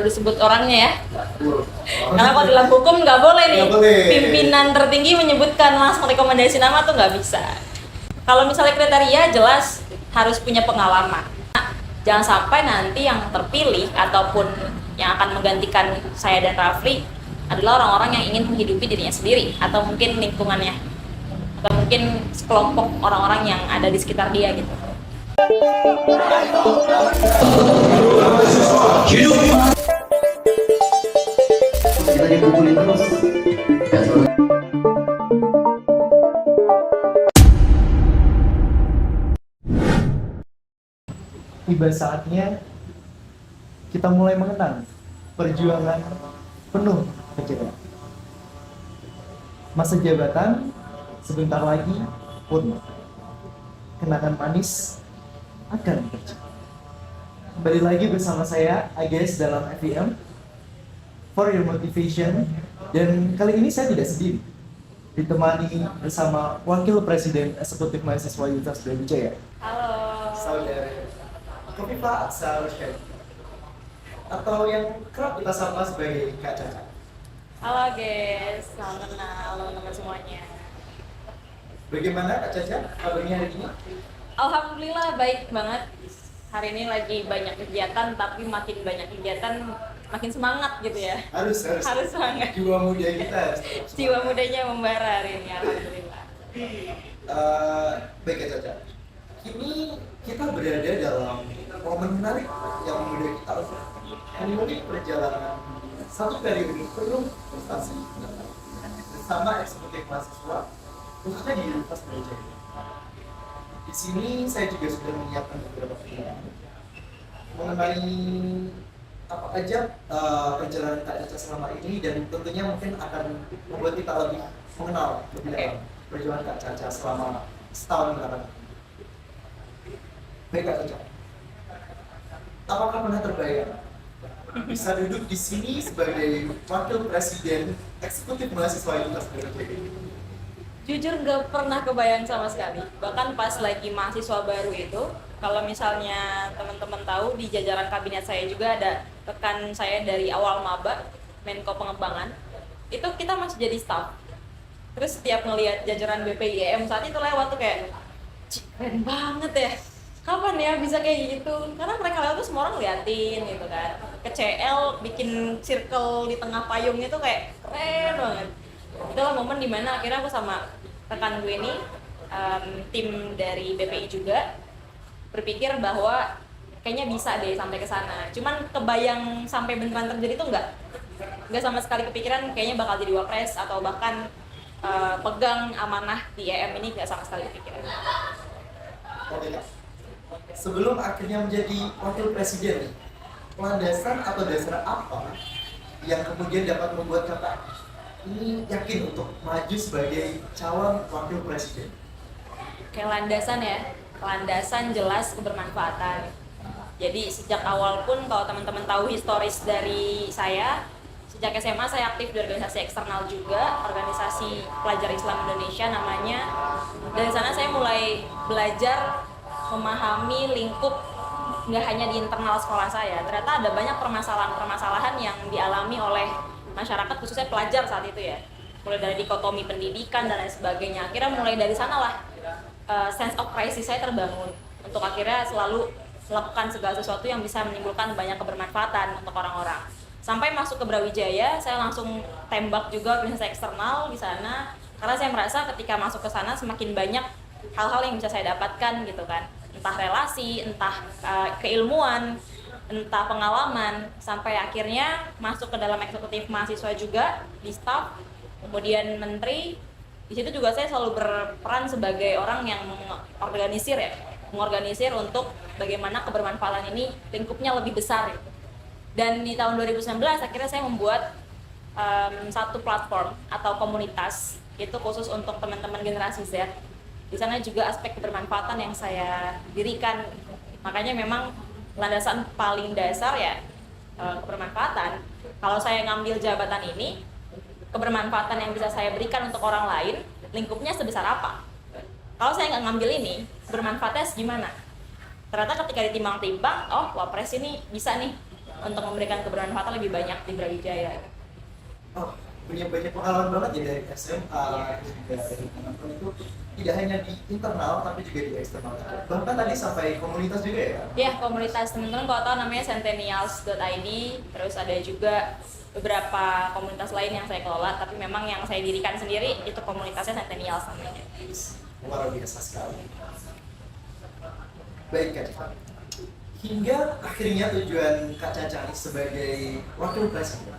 perlu disebut orangnya ya. Karena kalau dalam hukum nggak boleh nih, pimpinan tertinggi menyebutkan langsung rekomendasi nama tuh nggak bisa. Kalau misalnya kriteria jelas harus punya pengalaman. Jangan sampai nanti yang terpilih ataupun yang akan menggantikan saya dan Rafli adalah orang-orang yang ingin menghidupi dirinya sendiri atau mungkin lingkungannya atau mungkin sekelompok orang-orang yang ada di sekitar dia gitu. Kita dipukulin terus. Tiba saatnya kita mulai mengenang perjuangan penuh kecewa. Masa jabatan sebentar lagi pun kenangan manis akan tercipta. Kembali lagi bersama saya Ages dalam FEM for your motivation, dan kali ini saya tidak sendiri, ditemani bersama Wakil Presiden Eksekutif Mahasiswa Universitas Brawijaya. Halo. Saudara Kofifa Aksal Syed, atau yang kerap kita sapa sebagai Kak Caca. Halo guys, salam kenal teman-teman semuanya. Bagaimana Kak Caca kabarnya hari ini? Alhamdulillah baik banget. Hari ini lagi banyak kegiatan, tapi makin banyak kegiatan makin semangat gitu ya. Harus Semangat. jiwa muda kita harus tetap semangat. Jiwa mudanya membara hari ini, alhamdulillah. Baik Kak Caca, kini kita berada dalam momen menarik yang memudah kita untuk mengikuti perjalanan satu periode penuh prestasi bersama eksekutif mahasiswa khususnya di Universitas Brawijaya. Di sini saya juga sudah menyiapkan beberapa video mengenai apa aja perjalanan Kak Caca selama ini, dan tentunya mungkin akan membuat kita lebih mengenal lebih dalam perjuangan Kak Caca selama setahun belakangan. Baik Kak Caca, apakah pernah terbayang bisa duduk di sini sebagai Wakil Presiden Eksekutif Mahasiswa Universitas Brawijaya? Jujur gak pernah kebayang sama sekali. Bahkan pas lagi mahasiswa baru itu, kalau misalnya teman-teman tahu, di jajaran kabinet saya juga ada rekan saya dari awal maba, Menko Pengembangan. Itu kita masih jadi staff. Terus setiap ngelihat jajaran BPIEM saat itu lewat tuh kayak, "Cih, keren banget ya. Kapan ya bisa kayak gitu?" Karena mereka lewat tuh semua orang liatin gitu kan. Ke CL bikin circle di tengah payung itu kayak keren banget. Itulah momen dimana akhirnya aku sama rekan gue ini, tim dari BPI juga, berpikir bahwa kayaknya bisa deh sampai ke sana. Cuman kebayang sampai beneran terjadi tuh enggak sama sekali kepikiran kayaknya bakal jadi wapres atau bahkan pegang amanah di EM ini, enggak sama sekali kepikiran. Oke Kak, sebelum akhirnya menjadi Wakil Presiden, landasan atau dasar apa yang kemudian dapat membuat Kakak ini yakin untuk maju sebagai calon Wakil Presiden? Kayak landasan ya, landasan jelas kebermanfaatan. Jadi sejak awal pun kalau teman-teman tahu historis dari saya, sejak SMA saya aktif di organisasi eksternal juga, organisasi pelajar Islam Indonesia namanya. Dari sana saya mulai belajar memahami lingkup nggak hanya di internal sekolah saya. Ternyata ada banyak permasalahan-permasalahan yang dialami oleh masyarakat, khususnya pelajar saat itu ya. Mulai dari dikotomi pendidikan dan lain sebagainya. Akhirnya mulai dari sanalah sense of crisis saya terbangun untuk akhirnya selalu melakukan segala sesuatu yang bisa menimbulkan banyak kebermanfaatan untuk orang-orang. Sampai masuk ke Brawijaya, saya langsung tembak juga organisasi eksternal di sana karena saya merasa ketika masuk ke sana semakin banyak hal-hal yang bisa saya dapatkan gitu kan. Entah relasi, entah keilmuan, entah pengalaman, sampai akhirnya masuk ke dalam eksekutif mahasiswa juga di staff, kemudian menteri. Di situ juga saya selalu berperan sebagai orang yang mengorganisir untuk bagaimana kebermanfaatan ini lingkupnya lebih besar. Dan di tahun 2019 akhirnya saya membuat satu platform atau komunitas, itu khusus untuk teman-teman generasi Z. Di sana juga aspek kebermanfaatan yang saya dirikan. Makanya memang landasan paling dasar ya kebermanfaatan. Kalau saya ngambil jabatan ini, kebermanfaatan yang bisa saya berikan untuk orang lain, lingkupnya sebesar apa? Kalau saya nggak ngambil ini, bermanfaatnya gimana? Ternyata ketika ditimbang-timbang, oh wapres ini bisa nih untuk memberikan kebermanfaatan lebih banyak di Brawijaya. Oh, punya banyak pengalaman banget ya dari SMA, juga dari teman-teman itu tidak hanya di internal tapi juga di eksternal. Bahkan tadi sampai komunitas juga ya? Ya, komunitas teman-teman kalau tahu namanya centennials.id, terus ada juga beberapa komunitas lain yang saya kelola, tapi memang yang saya dirikan sendiri itu komunitasnya Centennials namanya. Luar biasa sekali. Baik Kak Caca. Hingga akhirnya tujuan Kak Caca ini sebagai wakil presiden.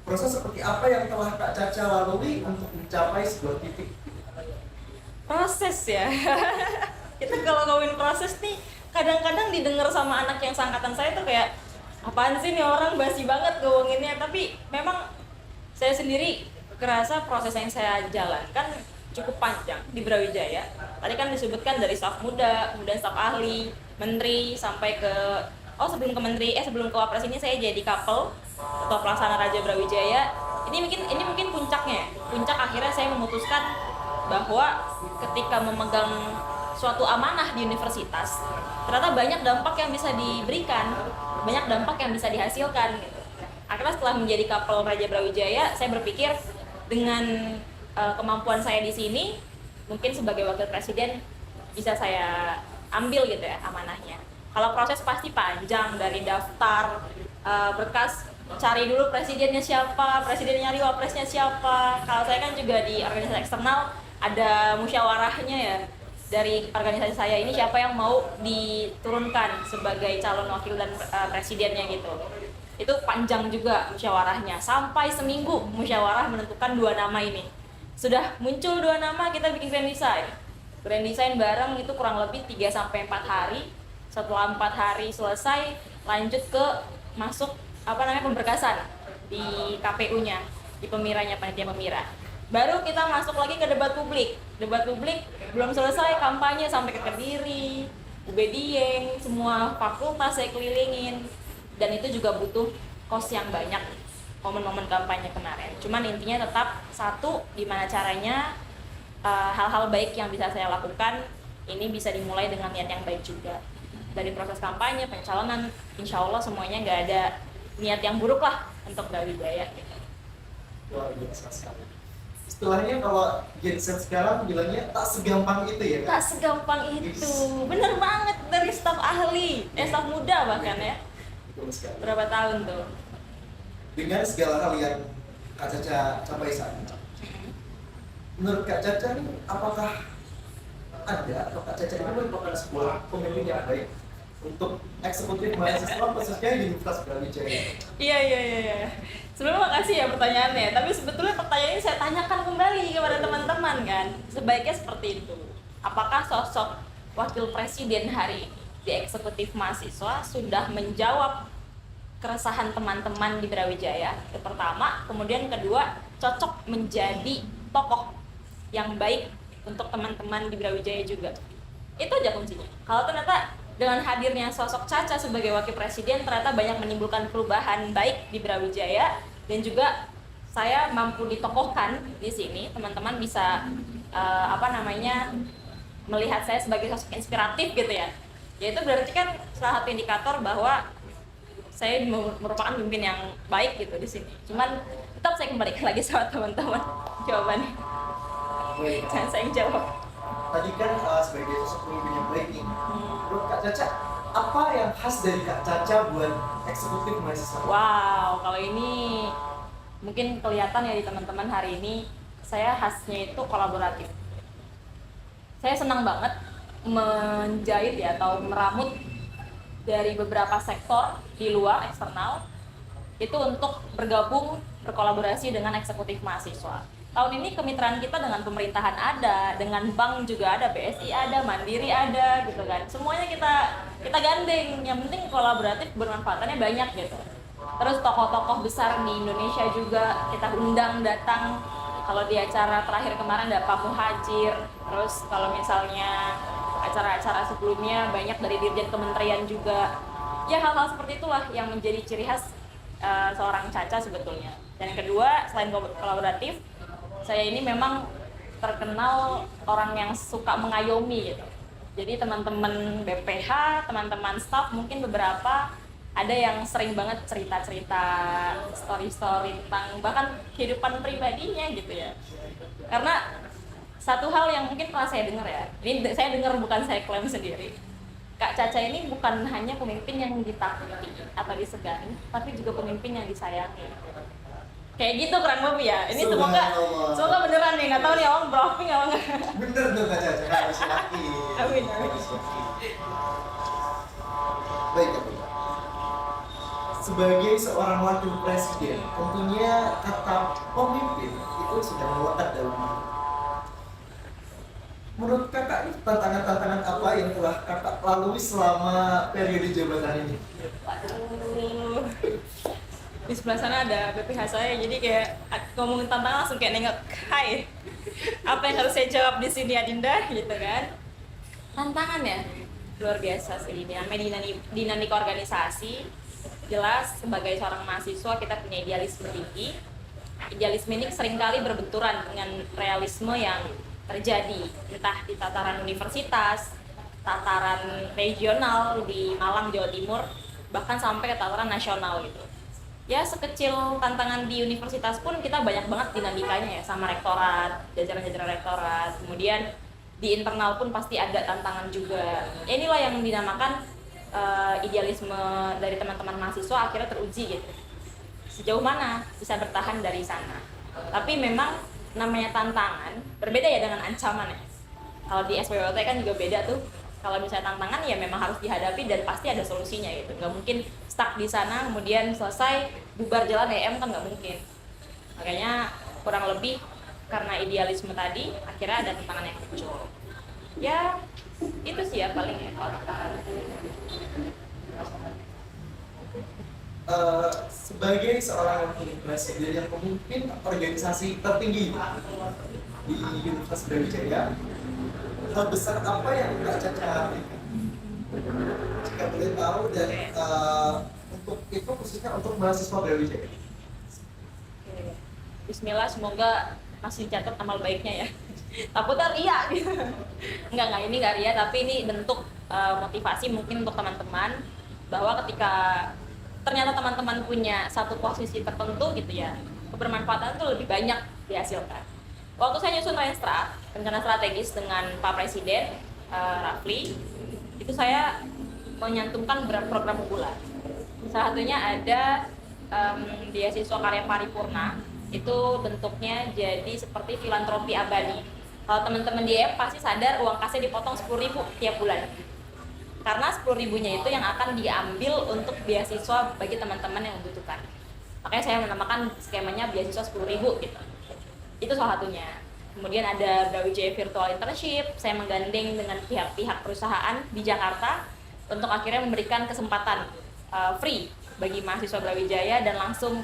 Proses seperti apa yang telah Kak Caca lalui untuk mencapai sebuah titik? Proses ya. Kita kalau ngomongin proses nih, kadang-kadang didengar sama anak yang seangkatan saya tuh kayak apaan sih nih orang basi banget ngomonginnya, tapi memang saya sendiri kerasa proses yang saya jalankan cukup panjang di Brawijaya. Tadi kan disebutkan dari staf muda, kemudian staf ahli, menteri, sampai ke sebelum ke Wapres ini saya jadi Kapel Ketua Pelaksana Raja Brawijaya. Ini mungkin puncaknya. Puncak akhirnya saya memutuskan bahwa ketika memegang suatu amanah di universitas, ternyata banyak dampak yang bisa diberikan, banyak dampak yang bisa dihasilkan gitu. Akhirnya setelah menjadi Kapel Raja Brawijaya, saya berpikir dengan kemampuan saya di sini, mungkin sebagai wakil presiden bisa saya ambil gitu ya amanahnya. Kalau proses pasti panjang, dari daftar berkas, cari dulu presidennya siapa, presiden nyari wapresnya siapa. Kalau saya kan juga di organisasi eksternal ada musyawarahnya ya. Dari organisasi saya ini siapa yang mau diturunkan sebagai calon wakil dan presidennya gitu. Itu panjang juga musyawarahnya, sampai seminggu musyawarah menentukan 2 nama ini. Sudah muncul 2 nama, kita bikin grand design. Grand design bareng itu kurang lebih 3-4 hari. Setelah 4 hari selesai, lanjut ke masuk pemberkasan di KPU-nya, di pemiranya, panitia pemira. Baru kita masuk lagi ke debat publik. Debat publik belum selesai, kampanye sampai ke Kediri, UB Dieng, semua fakultas saya kelilingin. Dan itu juga butuh kos yang banyak, momen-momen kampanye kemarin. Cuman intinya tetap satu, gimana caranya hal-hal baik yang bisa saya lakukan ini bisa dimulai dengan niat yang baik juga. Dari proses kampanye, pencalonan, insya Allah semuanya nggak ada niat yang buruk lah untuk Brawijaya. Luar biasa sekali. Istilahnya kalau Genset sekarang bilangnya tak segampang itu ya kan? Tak segampang itu, bener banget, dari staf ahli, staf muda bahkan ya. Betul sekali. Berapa tahun tuh? Dengan segala hal yang Kak Caca capai saat ini, menurut Kak Caca nih, apakah ada atau Kak Caca ini merupakan sebuah pemimpin yang baik untuk eksekutif mahasiswa khususnya di Universitas Brawijaya? Iya. Sebelumnya makasih ya pertanyaannya, tapi sebetulnya pertanyaan ini saya tanyakan kembali kepada teman-teman kan. Sebaiknya seperti itu. Apakah sosok wakil presiden hari ini di eksekutif mahasiswa sudah menjawab keresahan teman-teman di Brawijaya? Itu pertama. Kemudian kedua, cocok menjadi tokoh yang baik untuk teman-teman di Brawijaya juga. Itu aja kuncinya. Kalau ternyata dengan hadirnya sosok Caca sebagai wakil presiden ternyata banyak menimbulkan perubahan baik di Brawijaya, dan juga saya mampu ditokohkan di sini, teman-teman bisa melihat saya sebagai sosok inspiratif gitu ya. Ya itu berarti kan salah satu indikator bahwa saya merupakan pemimpin yang baik gitu di sini. Cuman tetap saya kembali lagi sama teman-teman jawabannya. Jangan saya yang jawab. Tadi kan sebagai sosok pemimpin yang baik nih, menurut Kak Caca, apa yang khas dari Kak Caca buat eksekutif mahasiswa? Wow, kalau ini mungkin kelihatan ya di teman-teman hari ini, saya khasnya itu kolaboratif. Saya senang banget menjahit ya atau meramut dari beberapa sektor di luar eksternal itu untuk bergabung berkolaborasi dengan eksekutif mahasiswa. Tahun ini kemitraan kita dengan pemerintahan ada, dengan bank juga ada, BSI ada, Mandiri ada gitu kan. Semuanya kita gandeng. Yang penting kolaboratif, bermanfaatannya banyak gitu. Terus tokoh-tokoh besar di Indonesia juga kita undang datang. Kalau di acara terakhir kemarin ada Pak Muhajir. Terus kalau misalnya acara-acara sebelumnya banyak dari dirjen kementerian juga. Ya hal-hal seperti itulah yang menjadi ciri khas seorang Caca sebetulnya. Dan yang kedua, selain kolaboratif, saya ini memang terkenal orang yang suka mengayomi gitu. Jadi teman-teman BPH, teman-teman staff mungkin beberapa ada yang sering banget cerita-cerita story-story tentang bahkan kehidupan pribadinya gitu ya. Karena satu hal yang mungkin pernah saya dengar ya, ini saya dengar bukan saya klaim sendiri. Kak Caca ini bukan hanya pemimpin yang ditakuti atau disegani, tapi juga pemimpin yang disayangi. Kayak gitu kurang lebih ya. Ini semoga beneran nih, nggak tahu nih orang briefing apa nggak. Bener tuh Kak Caca, harus yakin. Amin. Harus yakin. Baik, Kak. Sebagai seorang wakil presiden, tentunya kata pemimpin itu sudah melekat dalam diri. Menurut kakak, tantangan-tantangan apa yang telah kakak lalui selama periode jabatan ini? Waduh. Di sebelah sana ada BPH saya, jadi kayak ngomongin tantangan langsung kayak nengok, hai, apa yang harus saya jawab di sini Adinda, gitu kan? Tantangan ya, luar biasa sih. Namanya dinamika organisasi. Jelas sebagai seorang mahasiswa kita punya idealisme tinggi. Idealisme ini seringkali berbenturan dengan realisme yang terjadi entah di tataran universitas, tataran regional di Malang, Jawa Timur, bahkan sampai ke tataran nasional gitu. Ya sekecil tantangan di universitas pun kita banyak banget dinamikanya ya sama rektorat, jajaran-jajaran rektorat, kemudian di internal pun pasti ada tantangan juga. Ya inilah yang dinamakan idealisme dari teman-teman mahasiswa akhirnya teruji gitu. Sejauh mana bisa bertahan dari sana. Tapi memang namanya tantangan berbeda ya dengan ancaman ya. Kalau di SPWT kan juga beda tuh. Kalau misalnya tantangan ya memang harus dihadapi dan pasti ada solusinya gitu. Nggak mungkin stuck di sana kemudian selesai bubar jalan EM kan nggak mungkin. Makanya kurang lebih karena idealisme tadi akhirnya ada tantangan yang muncul. Ya itu sih ya paling ya kalau tantangan. Sebagai seorang wakil presiden yang memimpin organisasi tertinggi di Universitas Brawijaya, hal besar apa yang Kak Caca berikan? Jika boleh tahu dan untuk itu khususnya untuk mahasiswa Brawijaya. Bismillah, semoga masih dicatat amal baiknya ya. Takutnya ria gitu. Enggak, ini nggak ria, tapi ini bentuk motivasi mungkin untuk teman-teman bahwa ketika ternyata teman-teman punya satu posisi tertentu gitu ya, kebermanfaatan itu lebih banyak dihasilkan. Waktu saya nyusun rencana strategis dengan Pak Presiden Rafli, itu saya menyantumkan beberapa program unggulan. Salah satunya ada beasiswa karya paripurna, itu bentuknya jadi seperti filantropi abadi. Kalau teman-teman di EM pasti sadar uang kasnya dipotong 10.000 tiap bulan. Karena 10.000-nya itu yang akan diambil untuk beasiswa bagi teman-teman yang membutuhkan. Makanya saya menamakan skemanya beasiswa 10.000 gitu. Itu salah satunya. Kemudian ada Brawijaya Virtual Internship, saya menggandeng dengan pihak-pihak perusahaan di Jakarta untuk akhirnya memberikan kesempatan free bagi mahasiswa Brawijaya dan langsung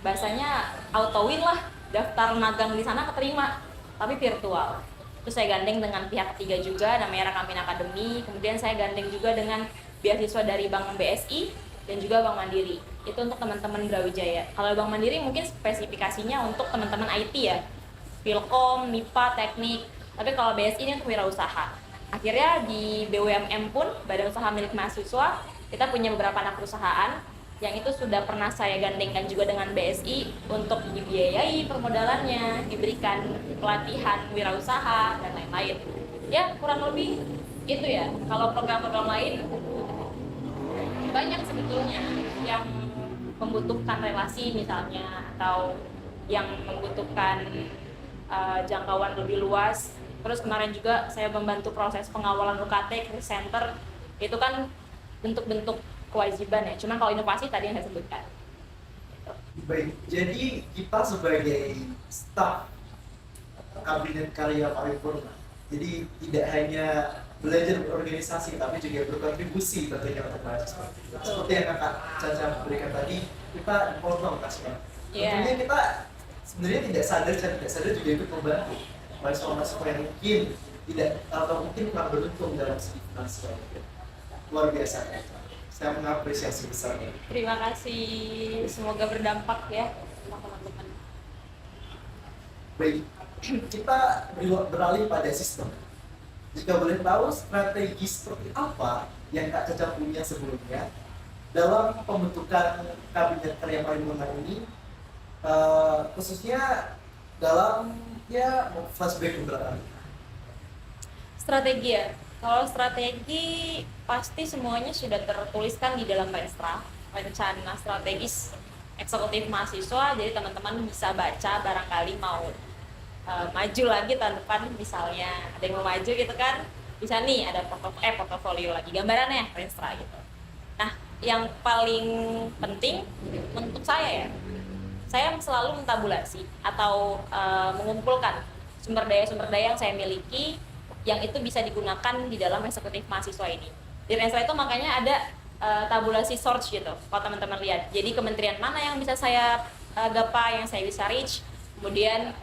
bahasanya auto win lah, daftar magang di sana keterima, tapi virtual. Terus saya gandeng dengan pihak ketiga juga, namanya Rakamin Academy. Kemudian saya gandeng juga dengan beasiswa dari Bank BSI dan juga Bank Mandiri. Itu untuk teman-teman Brawijaya. Kalau Bank Mandiri mungkin spesifikasinya untuk teman-teman IT ya, Pilkom, MIPA, Teknik. Tapi kalau BSI ini untuk wirausaha. Akhirnya di BUMM pun, Badan Usaha Milik Mahasiswa, kita punya beberapa anak perusahaan yang itu sudah pernah saya gandengkan juga dengan BSI untuk dibiayai permodalannya, diberikan pelatihan wirausaha dan lain-lain. Ya kurang lebih itu ya. Kalau program-program lain banyak sebetulnya yang membutuhkan relasi misalnya atau yang membutuhkan jangkauan lebih luas. Terus kemarin juga saya membantu proses pengawalan UKT Crisis Center, itu kan bentuk-bentuk kewajiban ya, cuman kalau inovasi tadi yang saya sebutkan. Baik, jadi kita sebagai staf Kabinet Karya Paripurna, jadi tidak hanya belajar berorganisasi, tapi juga berkontribusi tentunya untuk mahasiswa. Seperti yang Kakak Caca berikan tadi, kita potong kasnya. Tentunya kita sebenarnya tidak sadar juga ikut membantu mahasiswa-mahasiswa yang mungkin tidak atau mungkin kurang beruntung dalam segi finansial. Luar biasa. Saya mengapresiasi besarnya. Terima kasih, semoga berdampak ya sama teman-teman. Baik, kita beralih pada sistem. Jika boleh tahu strategi seperti apa yang Kak Caca punya sebelumnya dalam pembentukan kabinet kerja paripurna ini, khususnya dalam ya flashback ke belakang. Strategi ya. Kalau strategi pasti semuanya sudah tertuliskan di dalam Renstra, rencana strategis eksekutif mahasiswa. Jadi teman-teman bisa baca, barangkali mau maju lagi tahun depan misalnya ada yang mau maju gitu kan, bisa nih ada portofolio lagi gambarannya Renstra gitu. Nah, yang paling penting untuk saya ya, saya selalu mentabulasi atau mengumpulkan sumber daya yang saya miliki yang itu bisa digunakan di dalam eksekutif mahasiswa ini. Di Renstra itu makanya ada tabulasi source gitu, kalau teman-teman lihat. Jadi kementerian mana yang bisa saya gapai, yang saya bisa reach, kemudian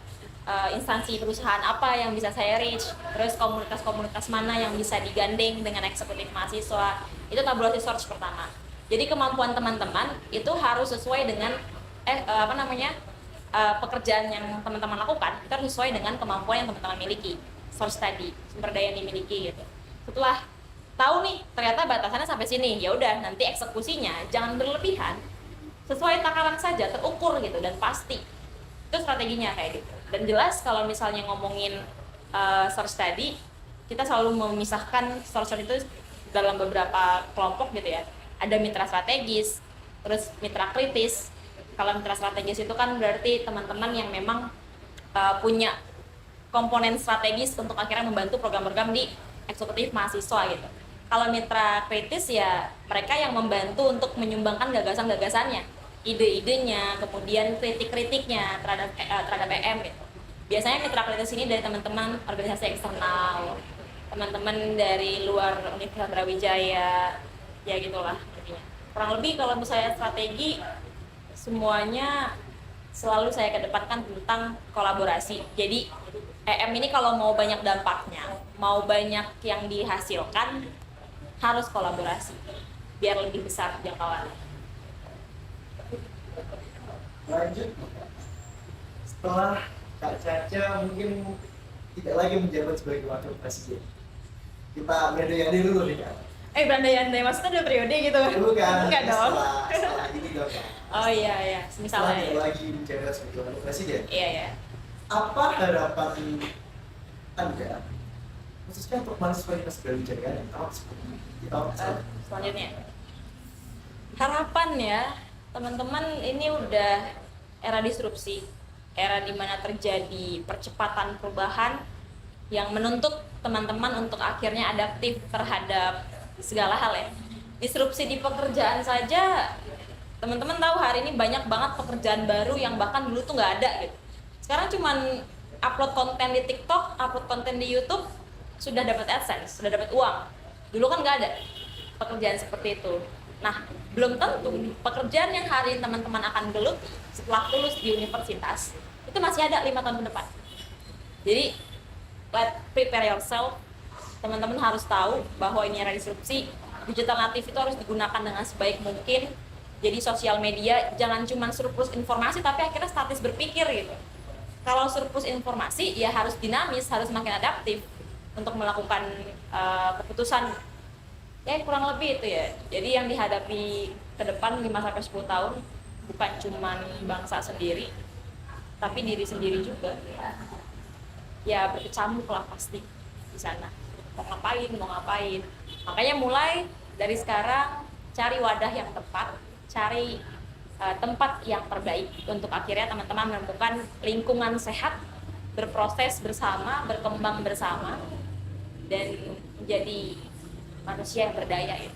instansi perusahaan apa yang bisa saya reach, terus komunitas-komunitas mana yang bisa digandeng dengan eksekutif mahasiswa. Itu tabulasi source pertama. Jadi kemampuan teman-teman itu harus sesuai dengan pekerjaan yang teman-teman lakukan, itu harus sesuai dengan kemampuan yang teman-teman miliki. Source tadi, sumber daya yang dimiliki gitu. Setelah tahu nih ternyata batasannya sampai sini, ya udah nanti eksekusinya jangan berlebihan, sesuai takaran saja, terukur gitu dan pasti. Itu strateginya kayak gitu. Dan jelas kalau misalnya ngomongin source tadi, kita selalu memisahkan source itu dalam beberapa kelompok gitu ya. Ada mitra strategis, terus mitra kritis. Kalau mitra strategis itu kan berarti teman-teman yang memang punya komponen strategis untuk akhirnya membantu program-program di eksekutif mahasiswa gitu. Kalau mitra kritis ya mereka yang membantu untuk menyumbangkan gagasan-gagasannya, ide-idenya, kemudian kritik-kritiknya terhadap EM gitu. Biasanya mitra kritis ini dari teman-teman organisasi eksternal, teman-teman dari luar Universitas Brawijaya, ya gitulah intinya. Kurang lebih kalau misalnya strategi semuanya selalu saya kedepankan tentang kolaborasi. Jadi EM ini kalau mau banyak dampaknya, mau banyak yang dihasilkan, harus kolaborasi biar lebih besar jangkauannya. Lanjut, setelah Kak Caca mungkin tidak lagi menjabat sebagai wakil presiden, kita berandai-andai dulu nih Kak. Berandai-andai maksudnya ada periode gitu? Bukan, Enggak dong. setelah ini dong Kak. Oh iya, Setelah misalnya tidak lagi menjabat sebagai wakil presiden, Iya. apa harapan Anda khususnya untuk mahasiswa Universitas Brawijaya yang tahun di tahun Selanjutnya harapan ya teman-teman, ini udah era disrupsi, era dimana terjadi percepatan perubahan yang menuntut teman-teman untuk akhirnya adaptif terhadap segala hal ya. Disrupsi di pekerjaan saja, teman-teman tahu hari ini banyak banget pekerjaan baru yang bahkan dulu tuh nggak ada gitu. Sekarang cuman upload konten di TikTok, upload konten di YouTube, sudah dapat AdSense, sudah dapat uang. Dulu kan nggak ada pekerjaan seperti itu. Nah, belum tentu pekerjaan yang hari ini teman-teman akan geluti setelah lulus di universitas, itu masih ada 5 tahun ke depan. Jadi, prepare yourself. Teman-teman harus tahu bahwa ini era disrupsi, digital native itu harus digunakan dengan sebaik mungkin. Jadi sosial media jangan cuma surplus informasi, tapi akhirnya statis berpikir gitu. Kalau surplus informasi ya harus dinamis, harus makin adaptif untuk melakukan keputusan. Ya kurang lebih itu ya. Jadi yang dihadapi ke depan 5-10 tahun bukan cuma bangsa sendiri, tapi diri sendiri juga. Ya berkecamuk lah pasti di sana. Mau ngapain. Makanya mulai dari sekarang cari wadah yang tepat, cari tempat yang terbaik untuk akhirnya teman-teman menemukan lingkungan sehat, berproses bersama, berkembang bersama, dan menjadi manusia yang berdaya ya.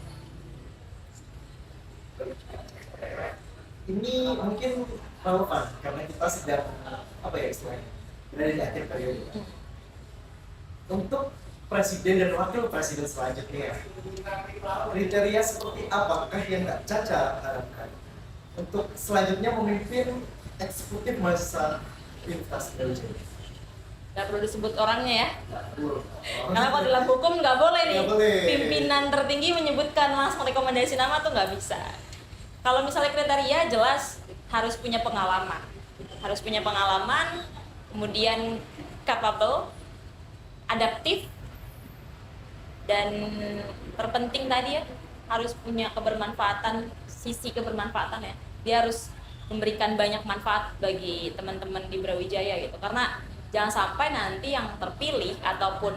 ini mungkin relevan karena kita sedang istilahnya berada di akhir periode. Untuk presiden dan wakil presiden selanjutnya, kriteria seperti apakah yang Kak Caca harapkan untuk selanjutnya memimpin eksekutif mahasiswa Universitas Brawijaya? Gak perlu disebut orangnya ya, Dulu. karena kalau dalam hukum nggak boleh nih. Nggak boleh. Pimpinan tertinggi menyebutkan langsung rekomendasi nama tuh nggak bisa. Kalau misalnya kriteria jelas harus punya pengalaman, kemudian capable, adaptif, dan terpenting tadi ya harus punya kebermanfaatan sisi kebermanfaatan ya. Dia harus memberikan banyak manfaat bagi teman-teman di Brawijaya gitu. Karena jangan sampai nanti yang terpilih ataupun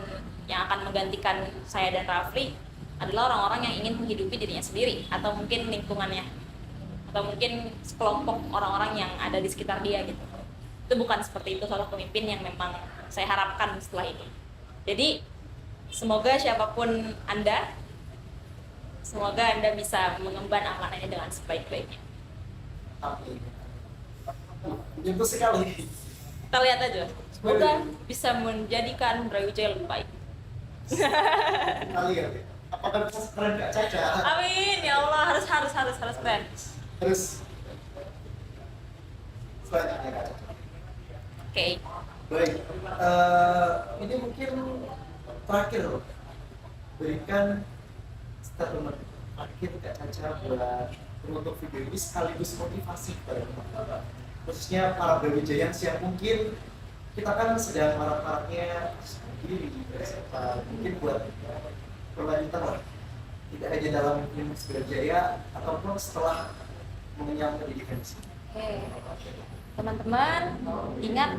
yang akan menggantikan saya dan Rafli adalah orang-orang yang ingin menghidupi dirinya sendiri atau mungkin lingkungannya atau mungkin sekelompok orang-orang yang ada di sekitar dia gitu. Itu bukan seperti itu sosok pemimpin yang memang saya harapkan setelah ini. Jadi semoga siapapun Anda, semoga Anda bisa mengemban amanah ini dengan sebaik-baiknya. Amin. Itu sekali. Kita lihat aja. Semoga bisa menjadikan Brawijaya lebih baik. Kita lihat ya. Apakah bisa sekeren Kak Caca? Amin ya Allah, harus keren. Terus selanjutnya Kak Caca. Oke. Baik, ini mungkin terakhir loh. Berikan statement akhir Kak Caca buat penutup video ini sekaligus motivasi kepada teman-teman, khususnya para Brawijayans yang mungkin kita kan sedang marak-maraknya diri berserta mungkin buat berlanjutan lah, tidak hanya dalam Universitas Brawijaya ataupun setelah mengenyam pendidikan di sini. Oke. Teman-teman, ingat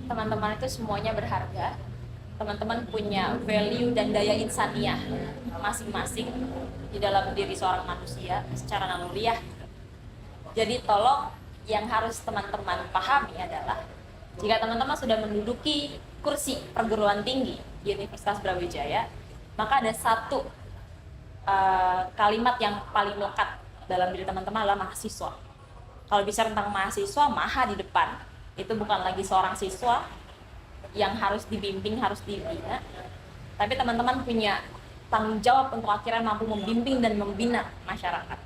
teman-teman itu semuanya berharga. Teman-teman punya value dan daya insaniah masing-masing di dalam diri seorang manusia secara naluriah. Jadi tolong yang harus teman-teman pahami adalah jika teman-teman sudah menduduki kursi perguruan tinggi di Universitas Brawijaya, maka ada satu kalimat yang paling melekat dalam diri teman-teman adalah mahasiswa. Kalau bicara tentang mahasiswa, maha di depan. Itu bukan lagi seorang siswa yang harus dibimbing, harus dibina, tapi teman-teman punya tanggung jawab untuk akhirnya mampu membimbing dan membina masyarakat.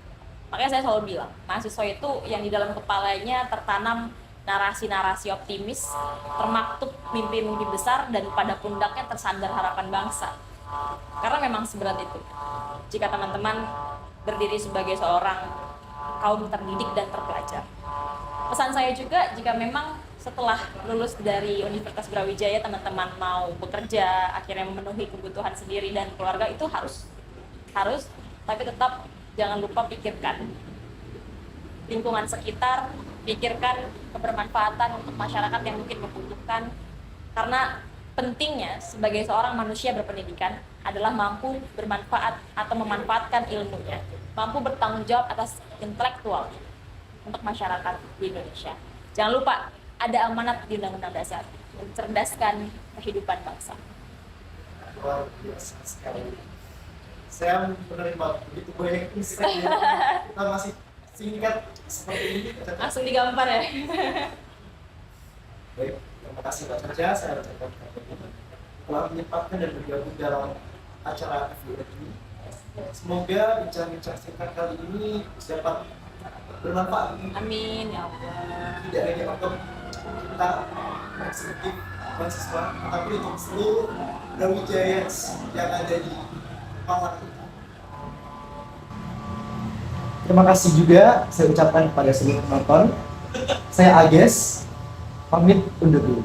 Makanya saya selalu bilang, mahasiswa itu yang di dalam kepalanya tertanam narasi-narasi optimis, termaktub mimpi-mimpi besar, dan pada pundaknya tersandar harapan bangsa. Karena memang seberat itu. Jika teman-teman berdiri sebagai seorang kaum terdidik dan terpelajar. Pesan saya juga, jika memang setelah lulus dari Universitas Brawijaya teman-teman mau bekerja, akhirnya memenuhi kebutuhan sendiri dan keluarga, itu harus, tapi tetap jangan lupa pikirkan lingkungan sekitar, pikirkan kebermanfaatan untuk masyarakat yang mungkin membutuhkan. Karena pentingnya sebagai seorang manusia berpendidikan adalah mampu bermanfaat atau memanfaatkan ilmunya, mampu bertanggung jawab atas intelektual untuk masyarakat di Indonesia. Jangan lupa ada amanat di Undang-Undang Dasar, mencerdaskan kehidupan bangsa. Luar biasa sekali. Saya menerima begitu banyak insight. Kita masih singkat seperti ini. Langsung digampar ya. Baik, terima kasih Pak Caca. Saya ucapkan telah menyempatkan dan bergabung dalam acara FGD ini. Semoga bincang-bincang singkat kali ini dapat bermanfaat. Amin ya Allah. Tidak hanya untuk kita eksekutif mahasiswa, tapi untuk seluruh Brawijayans yang ada di Malang. Terima kasih juga saya ucapkan kepada seluruh penonton. Saya Ages, pamit undur diri.